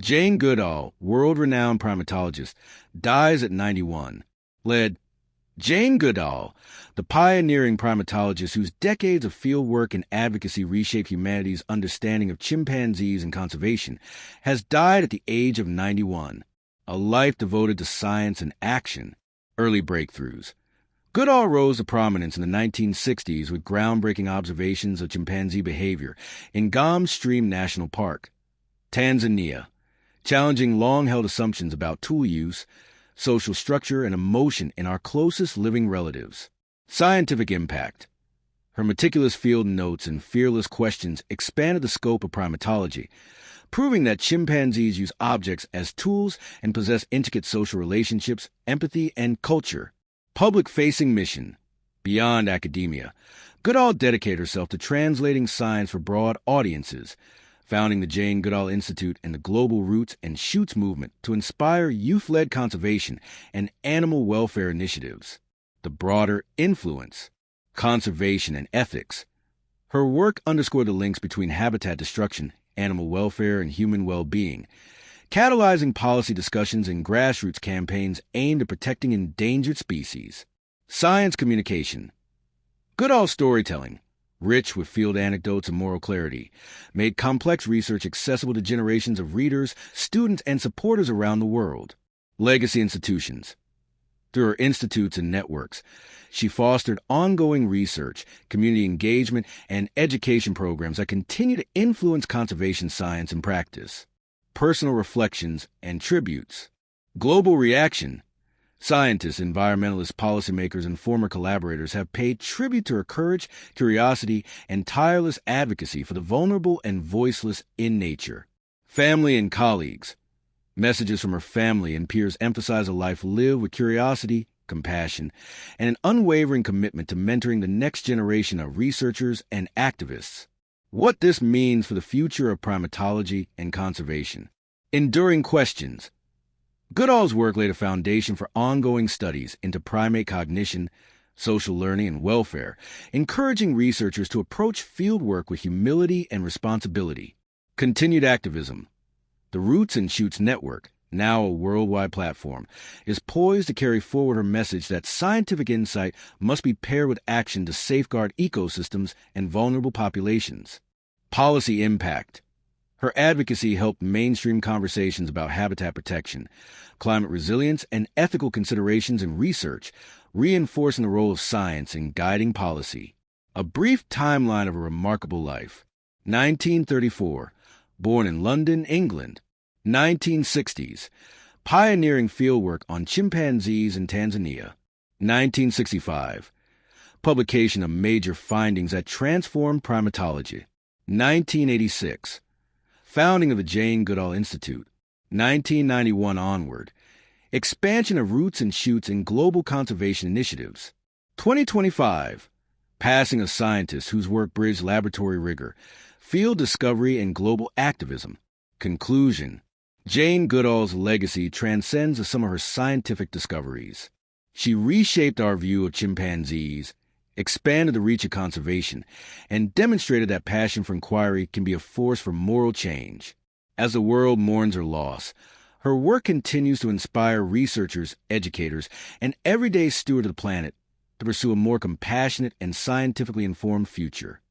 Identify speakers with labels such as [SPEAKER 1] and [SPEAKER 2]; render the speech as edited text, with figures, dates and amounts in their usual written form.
[SPEAKER 1] Jane Goodall, world-renowned primatologist, dies at 91. Led Jane Goodall, the pioneering primatologist whose decades of fieldwork and advocacy reshaped humanity's understanding of chimpanzees and conservation, has died at the age of 91. A life devoted to science and action. Early breakthroughs. Goodall rose to prominence in the 1960s with groundbreaking observations of chimpanzee behavior in Gombe Stream National Park, Tanzania, challenging long-held assumptions about tool use, social structure, and emotion in our closest living relatives. Scientific impact. Her meticulous field notes and fearless questions expanded the scope of primatology, proving that chimpanzees use objects as tools and possess intricate social relationships, empathy, and culture. Public-facing mission. Beyond academia, Goodall dedicated herself to translating science for broad audiences, founding the Jane Goodall Institute and the Global Roots and Shoots movement to inspire youth-led conservation and animal welfare initiatives. The broader influence. Conservation and ethics. Her work underscored the links between habitat destruction, animal welfare, and human well-being, catalyzing policy discussions and grassroots campaigns aimed at protecting endangered species. Science communication. Goodall storytelling, rich with field anecdotes and moral clarity, made complex research accessible to generations of readers, students, and supporters around the world. Legacy institutions. Through her institutes and networks, she fostered ongoing research, community engagement, and education programs that continue to influence conservation science and practice. Personal reflections and tributes. Global reaction. Scientists, environmentalists, policymakers, and former collaborators have paid tribute to her courage, curiosity, and tireless advocacy for the vulnerable and voiceless in nature. Family and colleagues. Messages from her family and peers emphasize a life lived with curiosity, compassion, and an unwavering commitment to mentoring the next generation of researchers and activists. What this means for the future of primatology and conservation. Enduring questions. Goodall's work laid a foundation for ongoing studies into primate cognition, social learning, and welfare, encouraging researchers to approach fieldwork with humility and responsibility. Continued activism. The Roots and Shoots Network, now a worldwide platform, is poised to carry forward her message that scientific insight must be paired with action to safeguard ecosystems and vulnerable populations. Policy impact. Her advocacy helped mainstream conversations about habitat protection, climate resilience, and ethical considerations in research, reinforcing the role of science in guiding policy. A brief timeline of a remarkable life. 1934. Born in London, England. 1960s. Pioneering fieldwork on chimpanzees in Tanzania. 1965. Publication of major findings that transformed primatology. 1986. Founding of the Jane Goodall Institute. 1991 onward. Expansion of Roots and Shoots in global conservation initiatives. 2025. Passing of scientists whose work bridged laboratory rigor, field discovery, and global activism. Conclusion. Jane Goodall's legacy transcends the sum of her scientific discoveries. She reshaped our view of chimpanzees, expanded the reach of conservation, and demonstrated that passion for inquiry can be a force for moral change. As the world mourns her loss, her work continues to inspire researchers, educators, and everyday stewards of the planet to pursue a more compassionate and scientifically informed future.